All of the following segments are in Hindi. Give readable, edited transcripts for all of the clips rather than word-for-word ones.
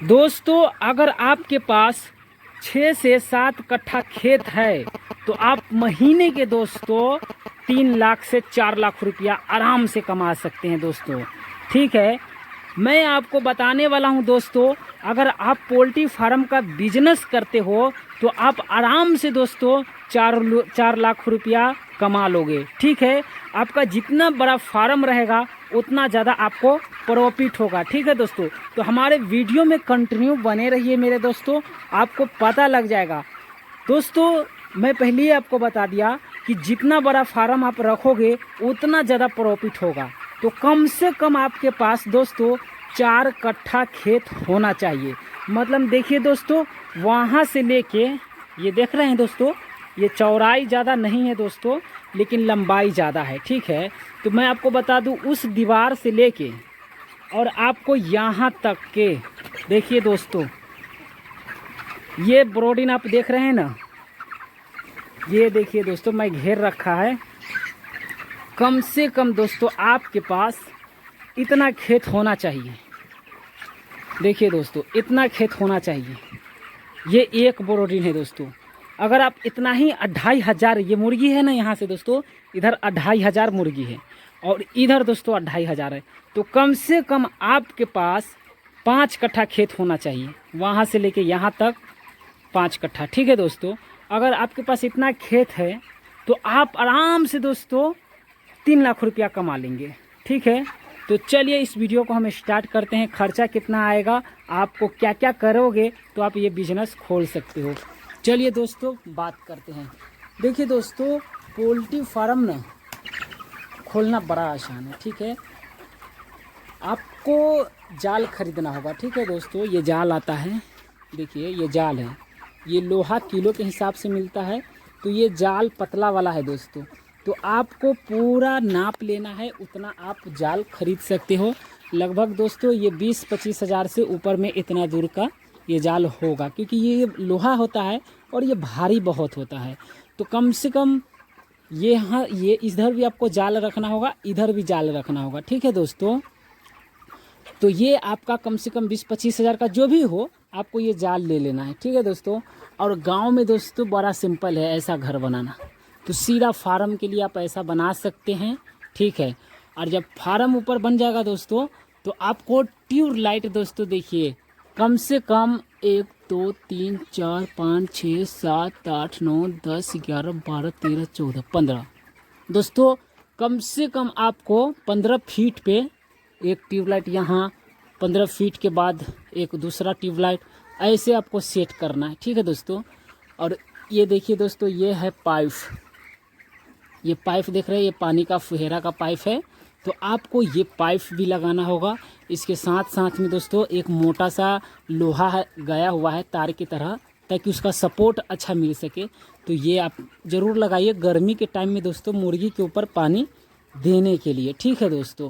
दोस्तों अगर आपके पास 6 से 7 कट्ठा खेत है तो आप महीने के दोस्तों 3 लाख से 4 लाख रुपया आराम से कमा सकते हैं दोस्तों। ठीक है, मैं आपको बताने वाला हूं दोस्तों, अगर आप पोल्ट्री फार्म का बिजनेस करते हो तो आप आराम से दोस्तों 4 लाख रुपया कमा लोगे। ठीक है, आपका जितना बड़ा फार्म रहेगा उतना ज़्यादा आपको प्रॉफिट होगा। ठीक है दोस्तों, तो हमारे वीडियो में कंटिन्यू बने रहिए मेरे दोस्तों, आपको पता लग जाएगा। दोस्तों मैं पहले ही आपको बता दिया कि जितना बड़ा फार्म आप रखोगे उतना ज़्यादा प्रॉफिट होगा। तो कम से कम आपके पास दोस्तों 4 कट्ठा खेत होना चाहिए। मतलब देखिए दोस्तों, वहाँ से लेके ये देख रहे हैं दोस्तों, ये चौड़ाई ज़्यादा नहीं है दोस्तों, लेकिन लंबाई ज़्यादा है। ठीक है, तो मैं आपको बता दूं, उस दीवार से लेके और आपको यहाँ तक के देखिए दोस्तों, ये ब्रोडिन आप देख रहे हैं ना, ये देखिए दोस्तों मैं घेर रखा है। कम से कम दोस्तों आपके पास इतना खेत होना चाहिए। देखिए दोस्तों इतना खेत होना चाहिए। ये एक ब्रोडिन है दोस्तों। अगर आप इतना ही 2500, ये मुर्गी है ना, यहाँ से दोस्तों इधर 2500 मुर्गी है और इधर दोस्तों 2500 है, तो कम से कम आपके पास 5 कट्ठा खेत होना चाहिए। वहाँ से लेके यहाँ तक 5 कट्ठा। ठीक है दोस्तों, अगर आपके पास इतना खेत है तो आप आराम से दोस्तों 3 लाख रुपया कमा लेंगे। ठीक है, तो चलिए इस वीडियो को हम स्टार्ट करते हैं। खर्चा कितना आएगा, आपको क्या क्या करोगे तो आप ये बिजनेस खोल सकते हो। चलिए दोस्तों बात करते हैं। देखिए दोस्तों, पोल्ट्री फार्म ना खोलना बड़ा आसान है। ठीक है, आपको जाल खरीदना होगा। ठीक है दोस्तों, ये जाल आता है, देखिए ये जाल है, ये लोहा किलो के हिसाब से मिलता है। तो ये जाल पतला वाला है दोस्तों, तो आपको पूरा नाप लेना है, उतना आप जाल खरीद सकते हो। लगभग दोस्तों ये 20-25 हज़ार से ऊपर में इतना दूर का ये जाल होगा, क्योंकि ये लोहा होता है और ये भारी बहुत होता है। तो कम से कम ये यहाँ ये इधर भी आपको जाल रखना होगा, इधर भी जाल रखना होगा। ठीक है दोस्तों, तो ये आपका कम से कम 20-25 हज़ार का जो भी हो, आपको ये जाल ले लेना है। ठीक है दोस्तों, और गांव में दोस्तों बड़ा सिंपल है ऐसा घर बनाना, तो सीधा फार्म के लिए आप ऐसा बना सकते हैं। ठीक है, और जब फार्म ऊपर बन जाएगा दोस्तों तो आपको ट्यूब लाइट दोस्तों देखिए कम से कम 1 2 3 4 5 6 7 8 9 10 11 12 13 14 15 दोस्तों, कम से कम आपको 15 फीट पे एक ट्यूबलाइट, यहाँ 15 फीट के बाद एक दूसरा ट्यूबलाइट, ऐसे आपको सेट करना है। ठीक है दोस्तों, और ये देखिए दोस्तों, ये है पाइप, ये पाइप देख रहे हैं, ये पानी का फुहेरा का पाइप है। तो आपको ये पाइप भी लगाना होगा। इसके साथ साथ में दोस्तों एक मोटा सा लोहा है गया हुआ है तार की तरह, ताकि उसका सपोर्ट अच्छा मिल सके। तो ये आप ज़रूर लगाइए गर्मी के टाइम में दोस्तों, मुर्गी के ऊपर पानी देने के लिए। ठीक है दोस्तों,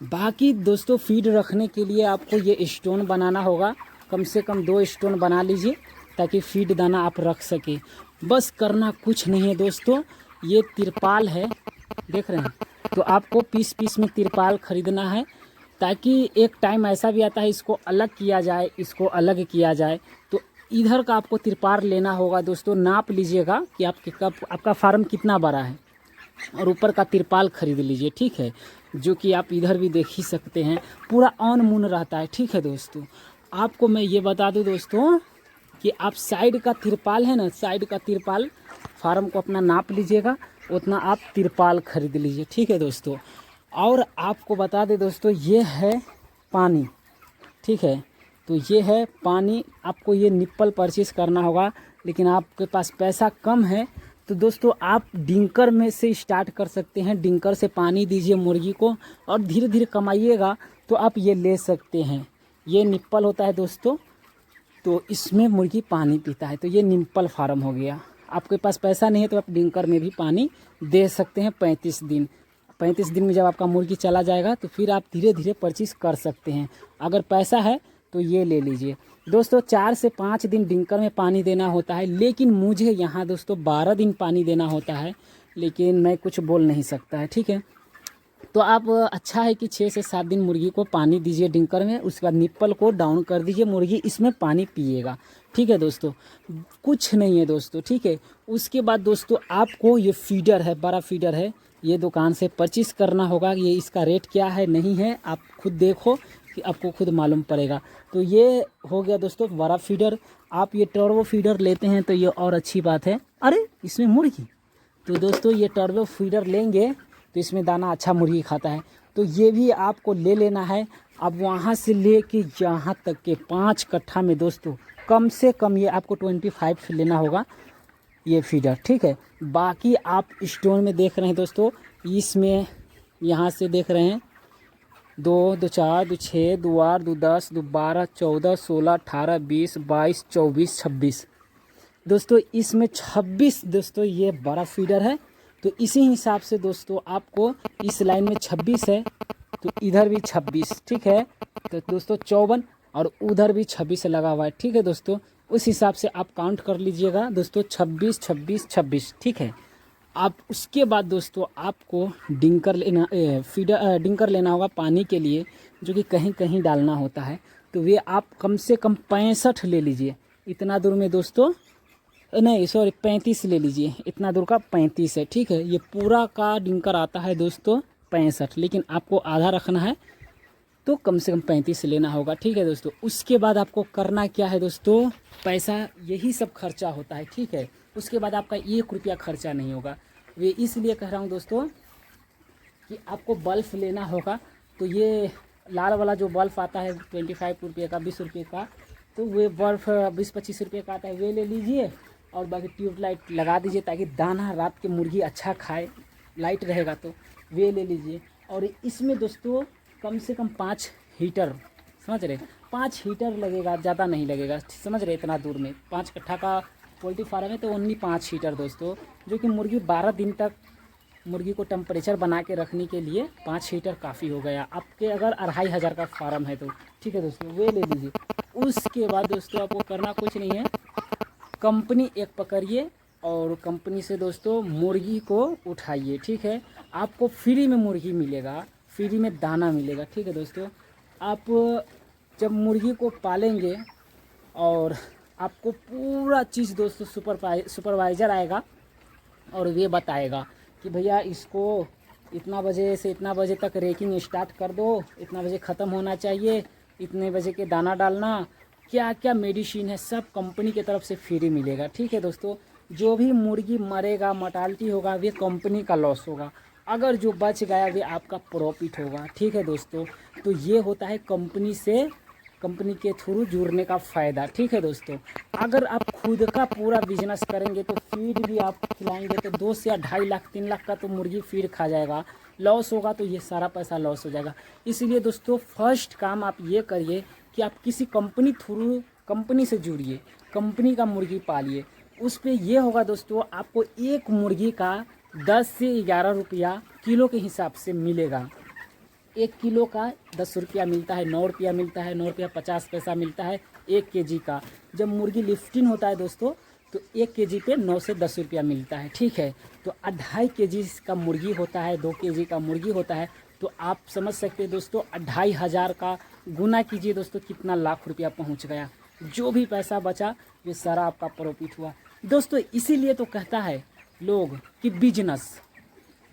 बाकी दोस्तों फीड रखने के लिए आपको ये स्टोन बनाना होगा, कम से कम 2 स्टोन बना लीजिए, ताकि फीड दाना आप रख सके। बस करना कुछ नहीं है दोस्तों, ये तिरपाल है देख रहे हैं, तो आपको पीस पीस में तिरपाल खरीदना है, ताकि एक टाइम ऐसा भी आता है इसको अलग किया जाए, इसको अलग किया जाए। तो इधर का आपको तिरपाल लेना होगा दोस्तों, नाप लीजिएगा कि आपका फार्म कितना बड़ा है, और ऊपर का तिरपाल खरीद लीजिए। ठीक है, जो कि आप इधर भी देख ही सकते हैं, पूरा ऑन मून रहता है। ठीक है दोस्तों, आपको मैं ये बता दूं दोस्तों कि आप साइड का तिरपाल है ना, साइड का तिरपाल फार्म को अपना नाप लीजिएगा, उतना आप तिरपाल खरीद लीजिए। ठीक है दोस्तों, और आपको बता दें दोस्तों, ये है पानी। ठीक है, तो ये है पानी, आपको ये निप्पल परचेज़ करना होगा, लेकिन आपके पास पैसा कम है तो दोस्तों आप डिंकर में से स्टार्ट कर सकते हैं। डिंकर से पानी दीजिए मुर्गी को और धीरे धीरे कमाइएगा तो आप ये ले सकते हैं। ये निप्पल होता है दोस्तों, तो इसमें मुर्गी पानी पीता है, तो ये निप्पल फार्म हो गया। आपके पास पैसा नहीं है तो आप डिंकर में भी पानी दे सकते हैं 35 दिन। 35 दिन में जब आपका मुर्गी चला जाएगा तो फिर आप धीरे धीरे परचेज़ कर सकते हैं। अगर पैसा है तो ये ले लीजिए दोस्तों। 4 से 5 दिन डिंकर में पानी देना होता है, लेकिन मुझे यहाँ दोस्तों 12 दिन पानी देना होता है, लेकिन मैं कुछ बोल नहीं सकता है। ठीक है, तो तो आप अच्छा है कि 6 से 7 दिन मुर्गी को पानी दीजिए डिंकर में, उसके बाद निप्पल को डाउन कर दीजिए, मुर्गी इसमें पानी पिएगा। ठीक है दोस्तों, कुछ नहीं है दोस्तों। ठीक है, उसके बाद दोस्तों आपको ये फीडर है, बड़ा फीडर है, ये दुकान से परचेस करना होगा। ये इसका रेट क्या है नहीं है आप खुद देखो कि आपको खुद मालूम पड़ेगा। तो ये हो गया दोस्तों बड़ा फीडर। आप ये टर्बो फीडर लेते हैं तो ये और अच्छी बात है। अरे इसमें मुर्गी, तो दोस्तों ये टर्बो फीडर लेंगे तो इसमें दाना अच्छा मुर्गी खाता है, तो ये भी आपको ले लेना है। अब वहाँ से ले के यहाँ तक के 5 कट्ठा में दोस्तों कम से कम ये आपको 25 लेना होगा ये फीडर। ठीक है, बाकी आप स्टोर में देख रहे हैं दोस्तों, इसमें यहाँ से देख रहे हैं 2, 2, 4, 2, 6, 2, 8, 2, 10, 2, 12, 14, 16, 18, 20, 22, 24, 26 दोस्तों, इसमें 26 दोस्तों ये बड़ा फीडर है। तो इसी हिसाब से दोस्तों आपको इस लाइन में 26 है तो इधर भी 26। ठीक है, तो दोस्तों 54 और उधर भी 26 लगा हुआ है। ठीक है दोस्तों, उस हिसाब से आप काउंट कर लीजिएगा दोस्तों, 26, 26, 26। ठीक है, आप उसके बाद दोस्तों आपको डिंकर लेना फीडर डिंकर लेना होगा पानी के लिए, जो कि कहीं कहीं डालना होता है। तो वे आप कम से कम 65 ले लीजिए इतना दूर में दोस्तों, नहीं सॉरी 35 ले लीजिए, इतना दूर का 35 है। ठीक है, ये पूरा का डिंकर आता है दोस्तों 65, लेकिन आपको आधा रखना है तो कम से कम 35 लेना होगा। ठीक है दोस्तों, उसके बाद आपको करना क्या है दोस्तों, पैसा यही सब खर्चा होता है। ठीक है, उसके बाद आपका 1 रुपया खर्चा नहीं होगा। वे इसलिए कह रहा हूँ दोस्तों कि आपको बल्ब लेना होगा। तो ये लाल वाला जो बल्ब आता है 25 रुपये का, 20 रुपये का, तो वे बल्ब 20-25 रुपये का आता है, वे ले लीजिए और बाकी ट्यूबलाइट लगा दीजिए ताकि दाना रात के मुर्गी अच्छा खाए, लाइट रहेगा तो वे ले लीजिए। और इसमें दोस्तों कम से कम 5 हीटर, समझ रहे, 5 हीटर लगेगा, ज़्यादा नहीं लगेगा, समझ रहे, इतना दूर में 5 कट्ठा का पोल्ट्री फार्म है तो ओनली 5 हीटर दोस्तों, जो कि मुर्गी 12 दिन तक मुर्गी को टेम्परेचर बना के रखने के लिए 5 हीटर काफ़ी हो गया आपके, अगर 2500 का फार्म है तो। ठीक है दोस्तों, वे ले लीजिए। उसके बाद दोस्तों आपको करना कुछ नहीं है, कंपनी एक पकड़िए और कंपनी से दोस्तों मुर्गी को उठाइए। ठीक है, आपको फ्री में मुर्गी मिलेगा, फ्री में दाना मिलेगा। ठीक है दोस्तों, आप जब मुर्गी को पालेंगे और आपको पूरा चीज़ दोस्तों सुपरवाइज़र आएगा और ये बताएगा कि भैया इसको इतना बजे से इतना बजे तक रेकिंग स्टार्ट कर दो, इतना बजे ख़त्म होना चाहिए, इतने बजे के दाना डालना, क्या क्या मेडिसिन है सब कंपनी की तरफ से फ्री मिलेगा। ठीक है दोस्तों, जो भी मुर्गी मरेगा, मोर्टालिटी होगा, वे कंपनी का लॉस होगा, अगर जो बच गया वे आपका प्रॉफिट होगा। ठीक है दोस्तों, तो ये होता है कंपनी से, कंपनी के थ्रू जुड़ने का फ़ायदा। ठीक है दोस्तों, अगर आप खुद का पूरा बिजनेस करेंगे तो फीड भी आप खिलाएंगे तो 2 से 2.5 लाख 3 लाख का तो मुर्गी फीड खा जाएगा, लॉस होगा तो ये सारा पैसा लॉस हो जाएगा। इसलिए दोस्तों फर्स्ट काम आप ये करिए कि आप किसी कंपनी थ्रू कंपनी से जुड़िए, कंपनी का मुर्गी पालिए। उस पर ये होगा दोस्तों, आपको एक मुर्गी का 10 से 11 रुपया किलो के हिसाब से मिलेगा। 1 किलो का 10 रुपया मिलता है, 9 रुपया मिलता है, 9 रुपया 50 पैसा मिलता है 1 केजी का। जब मुर्गी लिफ्टिंग होता है दोस्तों तो 1 केजी पे 9 से 10 रुपया मिलता है। ठीक है, तो 2.5 केजी का मुर्गी होता है, 2 केजी का मुर्गी होता है, तो आप समझ सकते हैं दोस्तों 2500 का गुना कीजिए दोस्तों, कितना लाख रुपया पहुंच गया। जो भी पैसा बचा ये सारा आपका प्रॉफिट हुआ दोस्तों। इसीलिए तो कहता है लोग कि बिजनेस,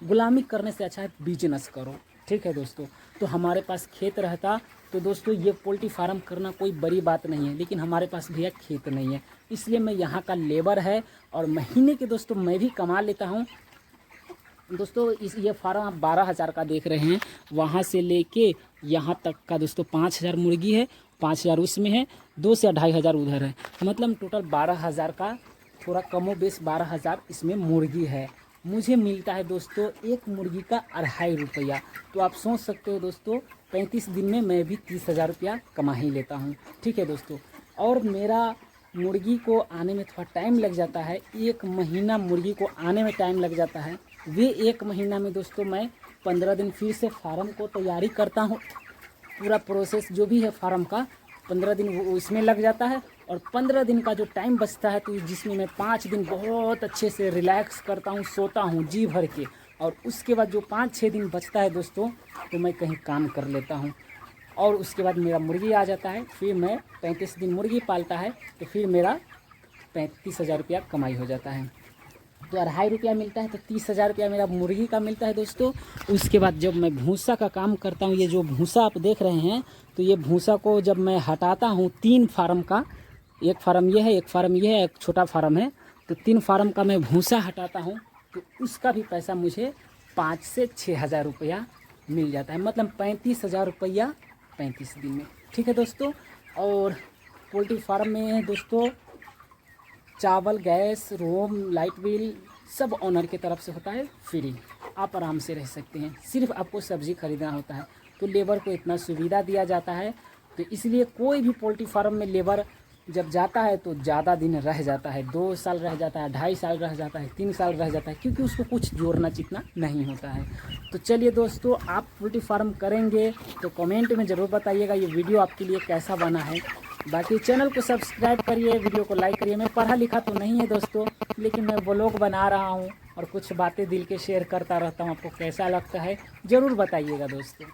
गुलामी करने से अच्छा है बिजनेस करो। ठीक है दोस्तों, तो हमारे पास खेत रहता तो दोस्तों ये पोल्ट्री फार्म करना कोई बड़ी बात नहीं है, लेकिन हमारे पास भैया खेत नहीं है, इसलिए मैं यहाँ का लेबर है और महीने के दोस्तों मैं भी कमा लेता हूँ दोस्तों। ये फार्म आप 12,000 का देख रहे हैं, वहाँ से लेके यहाँ तक का दोस्तों 5,000 मुर्गी है, 5,000 उसमें है, 2 से 2,500 उधर है, मतलब टोटल 12,000 का, थोड़ा कमो बेश 12,000 इसमें मुर्गी है। मुझे मिलता है दोस्तों एक मुर्गी का 2.5 रुपया, तो आप सोच सकते हो दोस्तों 35 दिन में मैं भी 30,000 रुपया कमा ही लेता हूँ। ठीक है दोस्तों, और मेरा मुर्गी को आने में थोड़ा टाइम लग जाता है, 1 महीना मुर्गी को आने में टाइम लग जाता है। वे 1 महीना में दोस्तों मैं 15 दिन फिर से फार्म को तैयारी करता हूँ, पूरा प्रोसेस जो भी है फार्म का 15 दिन वो इसमें लग जाता है, और 15 दिन का जो टाइम बचता है तो जिसमें मैं 5 दिन बहुत अच्छे से रिलैक्स करता हूँ, सोता हूँ जी भर के, और उसके बाद जो 5-6 दिन बचता है दोस्तों, तो मैं कहीं काम कर लेता हूँ। और उसके बाद मेरा मुर्गी आ जाता है, फिर मैं 35 दिन मुर्गी पालता है, तो फिर मेरा 35,000 रुपया कमाई हो जाता है। तो 2.5 रुपया मिलता है, तो 30,000 रुपया मेरा मुर्गी का मिलता है दोस्तों। उसके बाद जब मैं भूसा का काम करता हूँ, ये जो भूसा आप देख रहे हैं, तो ये भूसा को जब मैं हटाता हूँ 3 फार्म का, एक फार्म ये है, एक फार्म ये है, एक छोटा फार्म है, तो 3 फार्म का मैं भूसा हटाता हूँ, तो उसका भी पैसा मुझे 5 से 6,000 रुपया मिल जाता है। मतलब 35,000 रुपया 35 दिन में। ठीक है दोस्तों। और पोल्ट्री फार्म में दोस्तों चावल, गैस, रूम, लाइट बिल सब ओनर की तरफ से होता है फ्री। आप आराम से रह सकते हैं, सिर्फ आपको सब्ज़ी खरीदना होता है। तो लेबर को इतना सुविधा दिया जाता है, तो इसलिए कोई भी पोल्ट्री फार्म में लेबर जब जाता है तो ज़्यादा दिन रह जाता है, 2 साल रह जाता है, 2.5 साल रह जाता है, 3 साल रह जाता है, क्योंकि उसको कुछ जोड़ना चितना नहीं होता है। तो चलिए दोस्तों, आप पोल्ट्री फार्म करेंगे तो कमेंट में ज़रूर बताइएगा ये वीडियो आपके लिए कैसा बना है। बाकी चैनल को सब्सक्राइब करिए, वीडियो को लाइक करिए। मैं पढ़ा लिखा तो नहीं है दोस्तों, लेकिन मैं व्लॉग बना रहा हूँ और कुछ बातें दिल के शेयर करता रहता हूँ। आपको कैसा लगता है ज़रूर बताइएगा दोस्तों।